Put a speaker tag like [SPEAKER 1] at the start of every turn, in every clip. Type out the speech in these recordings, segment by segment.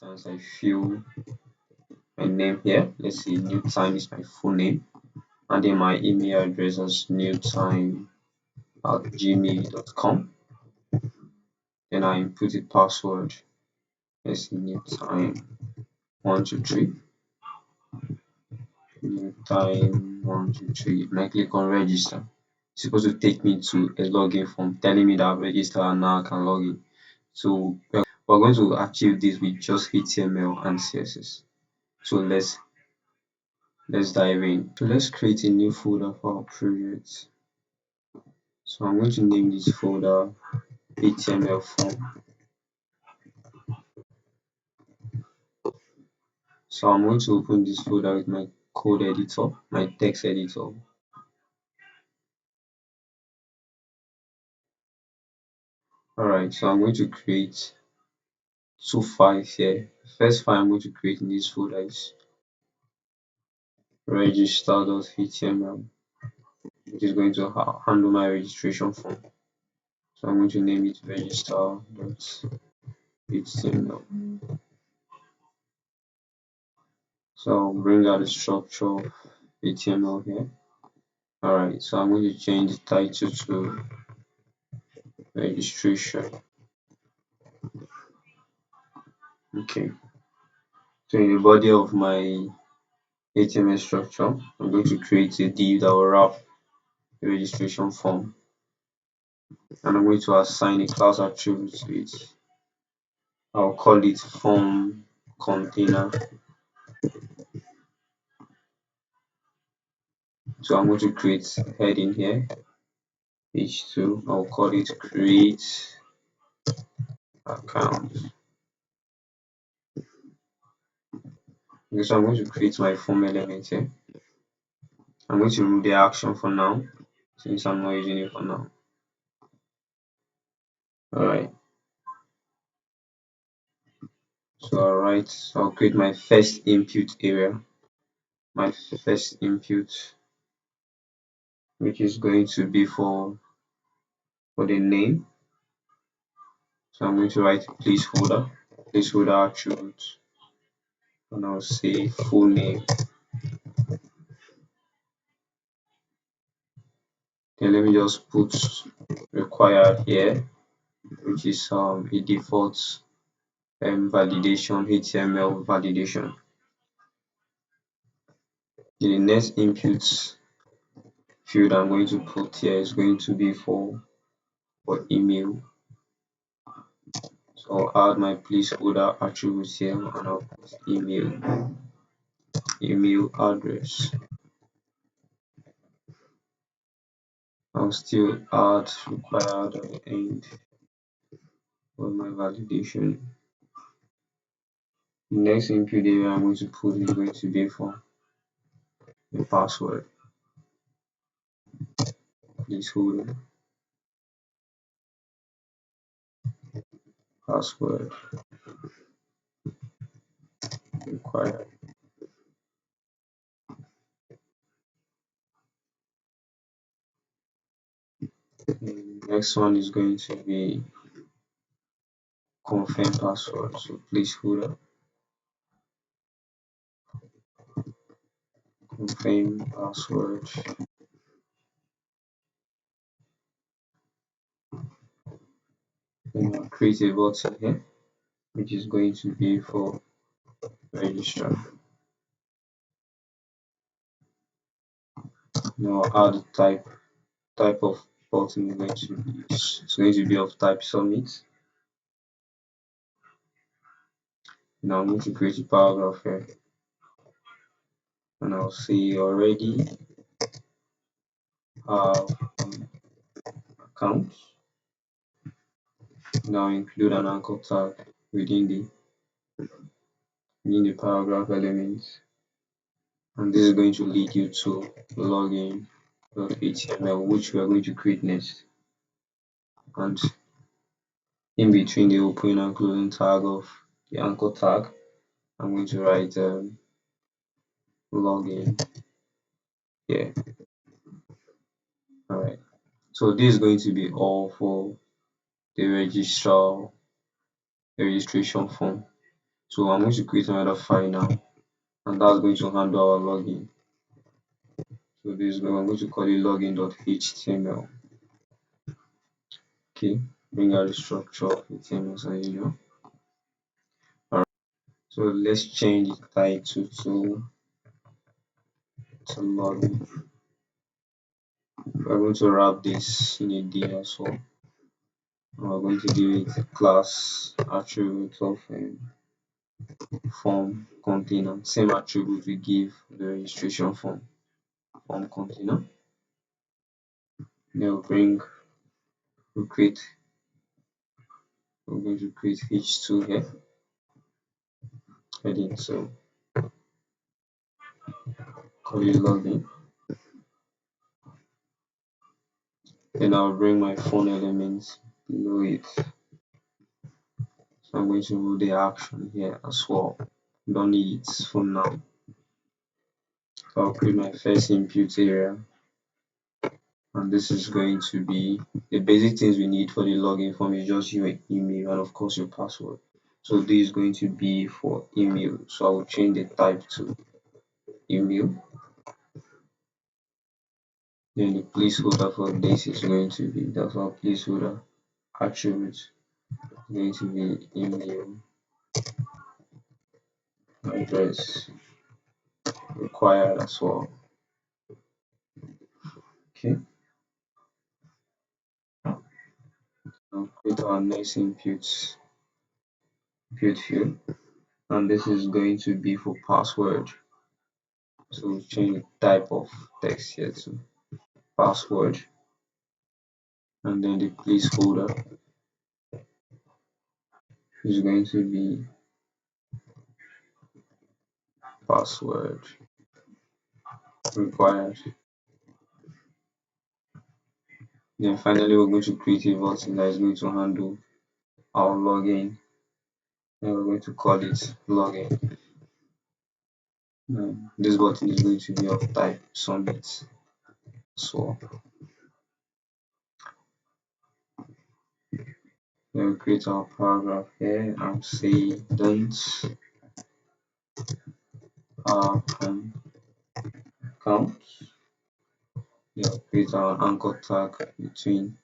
[SPEAKER 1] Since I fill my name here, let's say new time is my full name, and then my email address is newtime@gmail.com. Then I input a password. Let's say new time 123. New time 123. And I click on register. It's supposed to take me to a login form telling me that I've registered and now I can log in. So we're going to achieve this with just HTML and CSS. So let's dive in. So let's create a new folder for our project. So I'm going to name this folder HTML form. So I'm going to open this folder with my code editor, my text editor. Alright, so I'm going to create two files here. The first file I'm going to create in this folder is register.html, which is going to handle my registration form. So I'm going to name it register.html. So I'll bring out the structure of HTML here. Alright, so I'm going to change the title to registration. Okay, so in the body of my HTML structure, I'm going to create a div that will wrap the registration form, and I'm going to assign a class attribute to it. I'll call it form container. So I'm going to create a heading here, h2. I'll call it create account. Okay, so I'm going to create my form element here. I'm going to remove the action for now, since I'm not using it for now. Alright, so I'll create my first input area, my first input, which is going to be for the name. So I'm going to write placeholder attribute, and I'll say full name. Then let me just put required here, which is a default validation, HTML validation. The next input field I'm going to put here is going to be for email. So I'll add my placeholder attribute here, and I'll put email address. I'll still add required at the end for my validation. The next input area I'm going to put is going to be for the password. Placeholder password required. The next one is going to be confirm password. So placeholder confirm password. Then I'll create a button here, which is going to be for register. Now I'll add the type of button is going to be. It's going to be of type submit. Now I'm going to create a paragraph here, and I'll say already have an account. Now include an anchor tag within the paragraph element, and this is going to lead you to login.html, which we are going to create next. And in between the opening and closing tag of the anchor tag, I'm going to write login here. Alright, so this is going to be all for the registration form. So I'm going to create another file now, and that's going to handle our login. So this is I'm going to call it login.html. Okay, bring out the structure of HTML as usual. Alright, so let's change the title to login. We're going to wrap this in a D as well. And we're going to give it class attribute of form container. Same attribute we give the registration form container. Then we'll create we're going to create h2 here heading, so call it login. Then I'll bring my phone elements below it. So I'm going to remove the action here as well. Don't need it for now. So I'll create my first input area, and this is going to be the basic things we need for the login form is just your email and of course your password. So this is going to be for email. So I will change the type to email. Then the placeholder for this is going to be, that's our placeholder attribute is going to be email address required as well. Okay, now create our next input field, and this is going to be for password. So we'll change the type of text here to password, and then the placeholder is going to be password required. Then finally we're going to create a button that is going to handle our login, and we're going to call it login. This button is going to be of type submit. So then we create our paragraph here and say don't have an account. Create our anchor tag between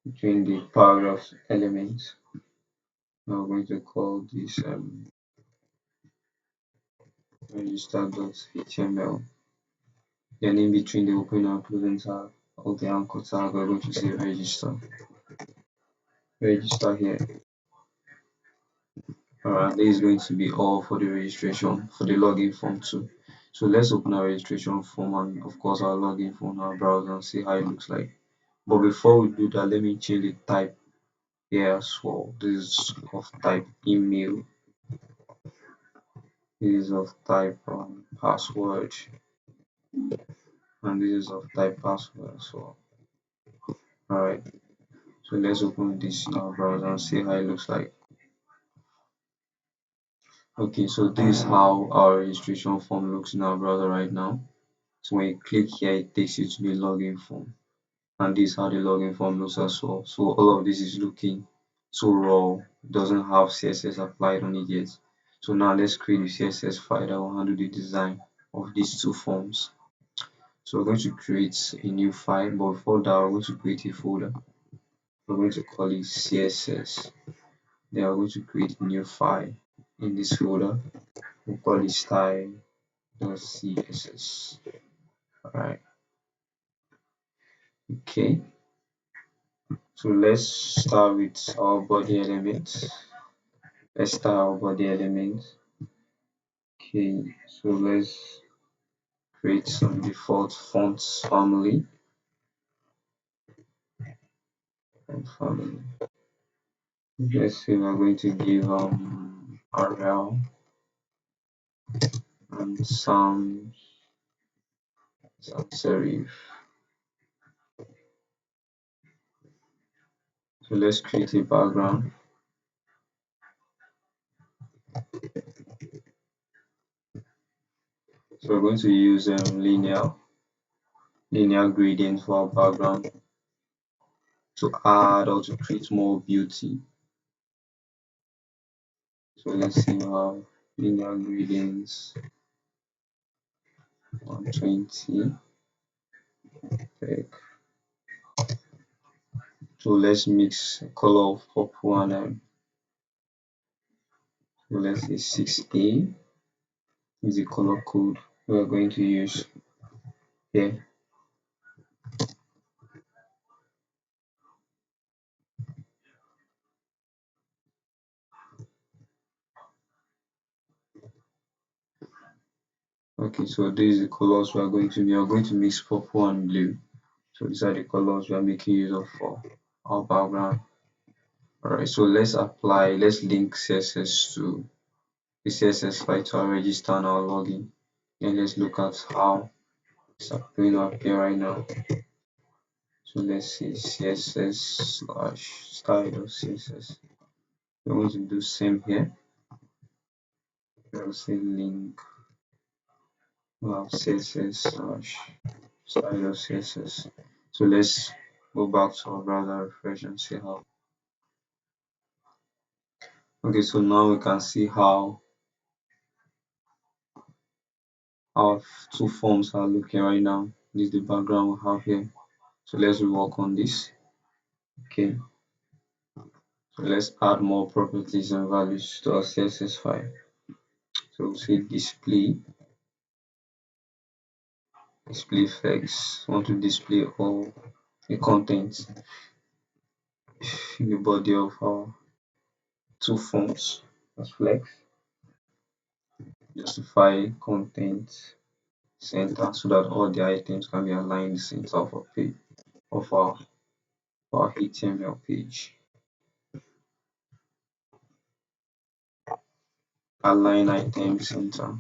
[SPEAKER 1] the paragraph elements. Now we're going to call this register.html. Then in between the open and closing tag of the anchor tag, we're going to say register. Register here. Alright, this is going to be all for the registration for the login form too. So let's open our registration form and of course our login form in our browser and see how it looks like. But before we do that, let me change the type here as well. This is of type email. This is of type password, and this is of type password as well. Alright, so let's open this in our browser and see how it looks like. Okay, so this is how our registration form looks in our browser right now. So when you click here, it takes you to the login form, and this is how the login form looks as well. So all of this is looking so raw, doesn't have CSS applied on it yet. So now let's create a CSS file that will handle the design of these two forms. So we're going to create a new file, but before that, we're going to create a folder. We're going to call it CSS. Then we're going to create a new file in this folder. We'll call it style.css. Alright, okay. So let's start with our body element. Let's start our body element. Okay, so let's create some default fonts family. Let's say we're going to give Arial and sans serif. So let's create a background. So we're going to use linear gradient for our background to add or to create more beauty. So let's see how linear gradients 120. Like, so let's mix color of purple and so let's say 6A is the color code we are going to use here. Okay, so these are the colors we are going to mix purple and blue. So these are the colors we are making use of for our background. Alright, so let's link CSS to the CSS file to our register and our login. And let's look at how it's going to appear right now. So let's say CSS slash style of CSS. We want to do same here. We'll say link CSS slash style of CSS. So let's go back to our browser, refresh and see how. Okay, so now we can see how our two forms are looking right now. This is the background we have here. So let's work on this. Okay, so let's add more properties and values to our CSS file. So we'll say display flex. Want to display all the content in the body of our two forms as flex. Justify content center so that all the items can be aligned in the center of our page of our HTML page. Align item center.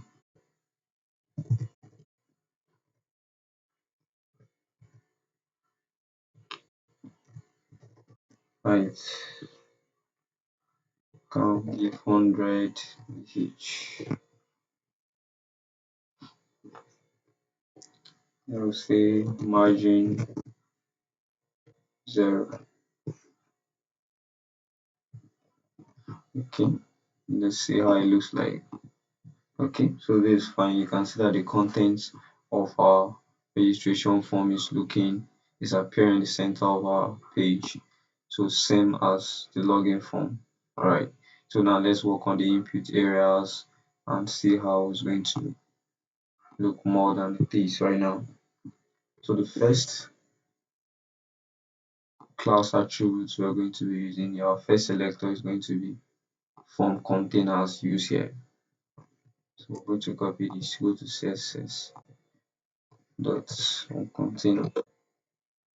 [SPEAKER 1] Right. Can give 100 each. I will say margin 0. Okay. Let's see how it looks like. Okay, so this is fine. You can see that the contents of our registration form is appearing in the center of our page. So same as the login form. Alright, so now let's work on the input areas and see how it's going to look more than it is right now. So the first class attributes we are going to be using, our first selector is going to be form containers used here. So we're going to copy this, go to CSS dot container.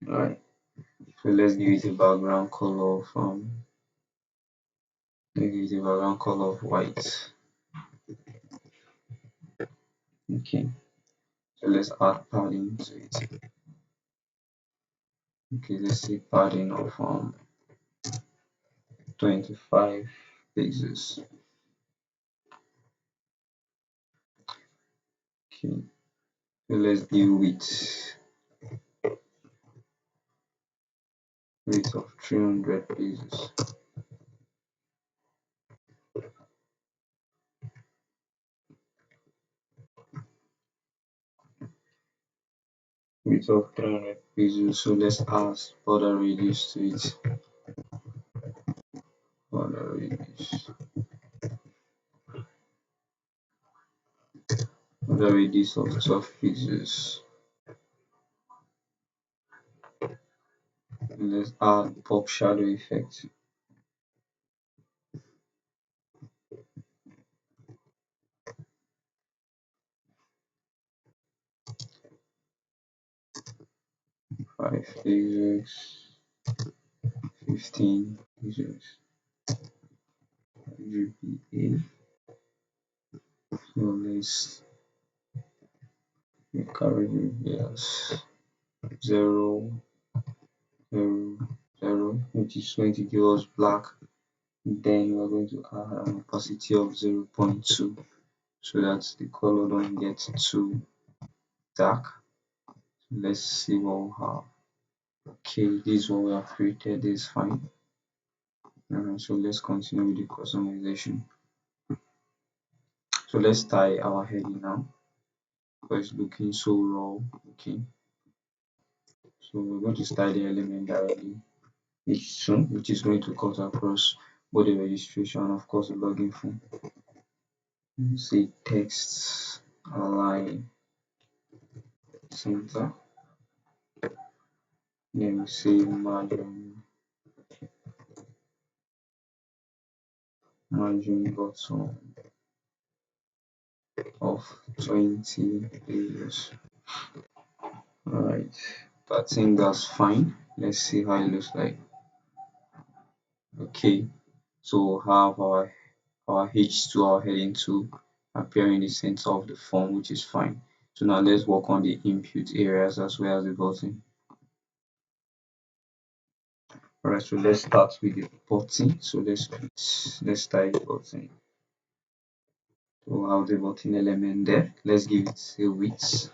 [SPEAKER 1] Alright, so let's give it a background color of white. Okay, so let's add padding to it. Okay, let's say padding of 25 pixels. Okay, so let's do width of 300 pixels. Width of 300 pixels. So let's add border radius to it. Border radius. Border radius of 12 pixels. And let's add pop shadow effect. Five pixels, 15 pixels. GPA. So let's make our radius 0, 0, 0, which is going to give us black. Then we're going to add an opacity of 0.2 so that the color don't get too dark. So let's see what we have. Okay, this is what we have created. This is fine. So let's continue with the customization. So let's style our heading now because it's looking so raw. Okay, so we're going to style the element directly H2, which is going to cut across both the registration and of course the login form. Say text align center, then we say margin bottom of 20 pages. Alright, I think that's fine. Let's see how it looks like. Okay, so have our H2, our heading 2 appear in the center of the form, which is fine. So now let's work on the input areas as well as the button. Alright, so let's start with the button. So let's start the button. So have the button element there. Let's give it a width.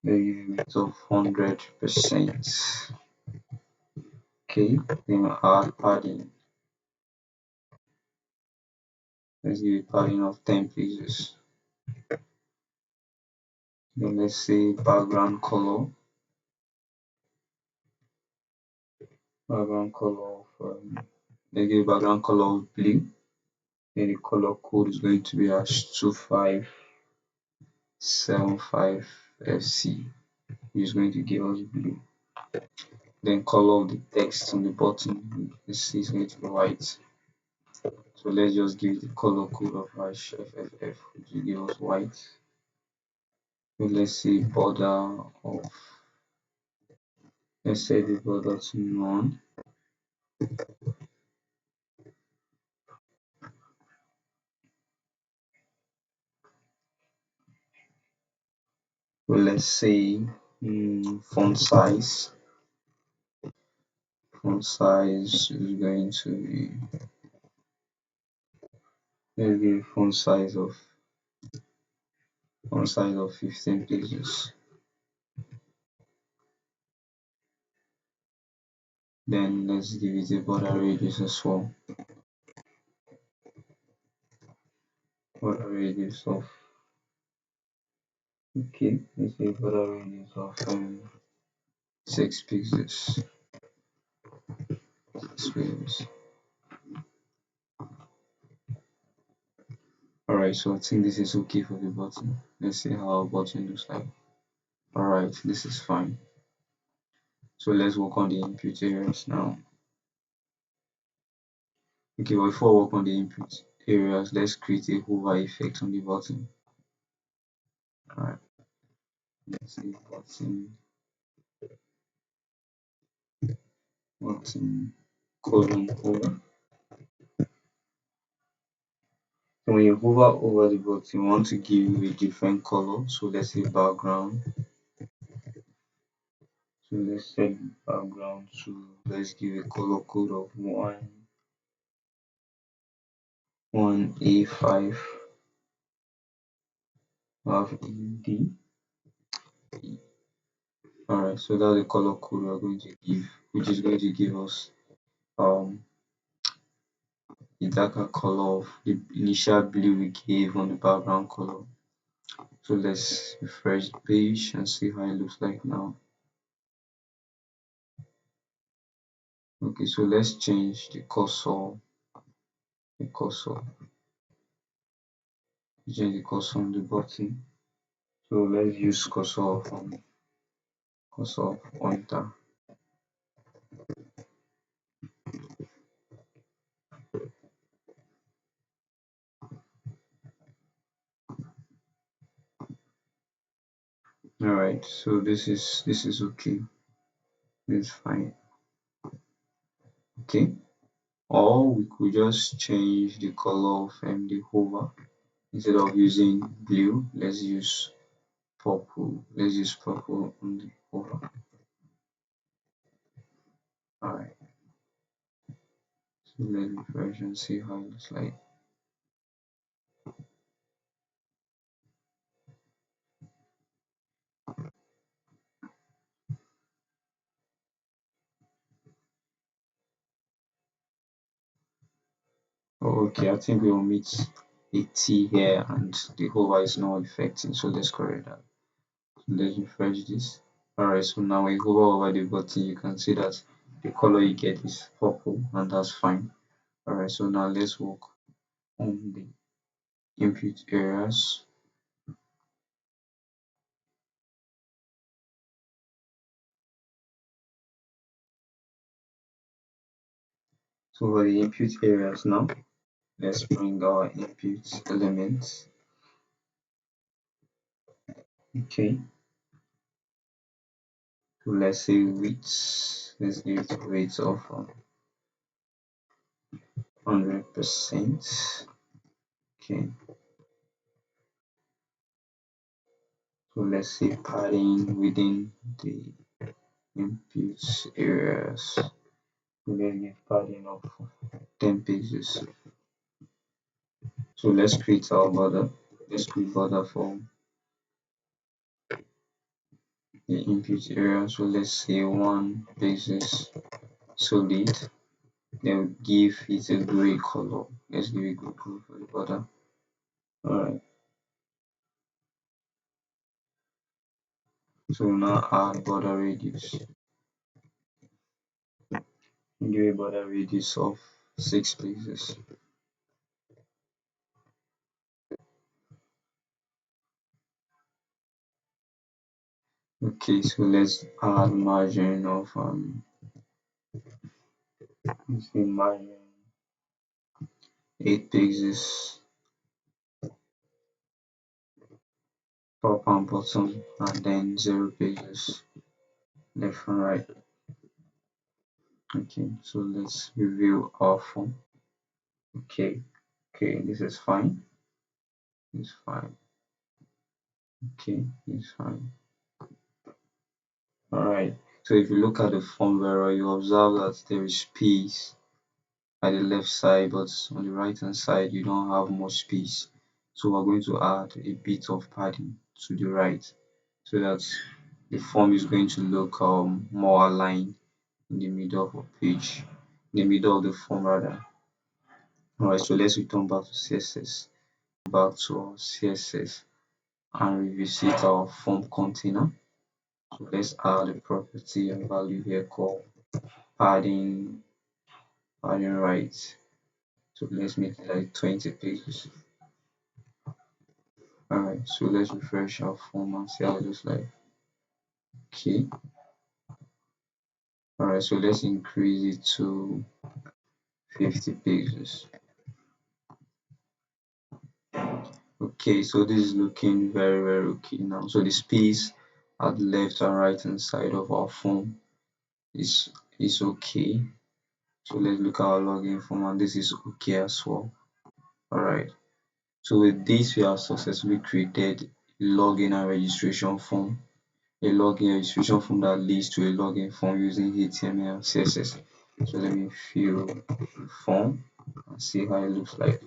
[SPEAKER 1] Let's give it a width of 100%. Okay, then add padding. Let's give it padding of 10 pixels. Then let's say background color. Background color of let's give background color of blue. Then the color code is going to be #2575FC, which is going to give us blue. Then color of the text on the button, let's see, is going to be white. So let's just give the color code of #FFF, which will give us white. So let's say border of, let's set the border to none. So let's say font size. Font size is going to be, let's give font size of 15 pixels. Then let's give it a border radius as well. Border radius of, okay, let's say border radius of 6 pixels. 6 pixels. Alright, so I think this is okay for the button. Let's see how our button looks like. Alright, this is fine. So let's work on the input areas now. Okay, but before we work on the input areas, let's create a hover effect on the button. Alright, let's say button colon hover. So when you hover over the button, you want to give a different color. So let's say background. So let's set background to, let's give a color code of 1A5 of ED. Alright, so that's the color code we're going to give, which is going to give us the darker color of the initial blue we gave on the background color. So let's refresh the page and see how it looks like now. Okay, so let's change the cursor, change the cursor on the button. So let's use cursor of pointer. Alright, so this is okay. It's fine. Okay. Or we could just change the color of the hover. Instead of using blue, let's use purple. Let's use purple on the hover. Alright. So let's refresh and see how it looks like. Oh, okay, I think we omit a T here and the hover is not affecting. So let's correct that. So let's refresh this. Alright, so now when you hover over the button, you can see that the color you get is purple, and that's fine. Alright, so now let's work on the input areas. So for the input areas now, let's bring our input elements. Okay, so let's say width. Let's give it a weight of 100%. Okay, so let's say padding within the input areas. So let's give padding of 10 pixels. So let's create our border. Let's create border for the input area. So let's say 1 pixels solid. Then give it a gray color. Let's give it gray color for the border. Alright. So now add border radius. Give a border radius of 6 pixels. Okay, so let's add margin of let's say margin 8 pixels top and bottom, and then 0 pixels left and right. Okay, so let's review our form. Okay, this is fine. It's fine. Okay, it's fine. Alright, so if you look at the form mirror, you observe that there is space at the left side, but on the right hand side you don't have much space. So we're going to add a bit of padding to the right so that the form is going to look more aligned in the middle of a page, in the middle of the form rather. Alright, so let's return back to CSS, back to our CSS and revisit our form container. So let's add a property and value here called padding right. So let's make it like 20 pixels. Alright, so let's refresh our form and see how it looks like. Okay. Alright, so let's increase it to 50 pixels. Okay, so this is looking very okay now. So the space at the left and right hand side of our form is okay. So let's look at our login form, and this is okay as well. Alright, so with this we have successfully created a login and registration form, a login registration form that leads to a login form using HTML and CSS. So let me fill the form and see how it looks like.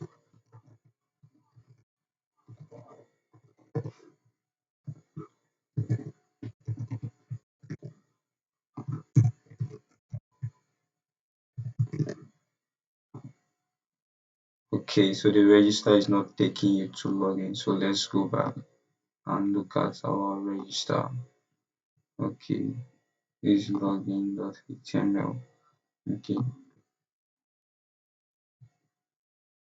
[SPEAKER 1] Okay, so the register is not taking you to login. So let's go back and look at our register. Okay, this is login.html. Okay,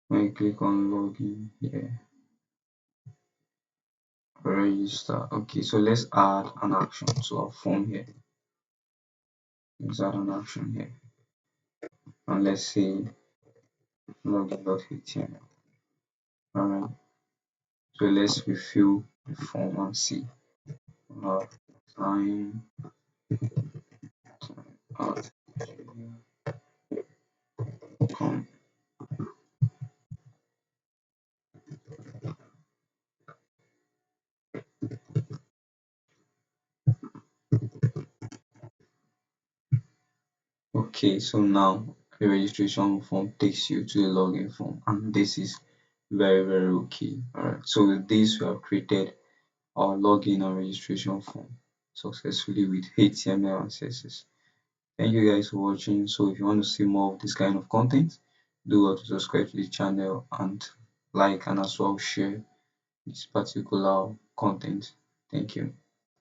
[SPEAKER 1] when you click on login here, register. Okay, so let's add an action to our form here. Let's add an action here, and let's say login.html. Alright, so let's refill the form and see. Time out come. Okay, so now the registration form takes you to the login form, and this is very okay. Alright, so with this we have created our login and registration form successfully with HTML and CSS. Thank you guys for watching. So if you want to see more of this kind of content, do well to subscribe to the channel, and like and as well share this particular content. Thank you.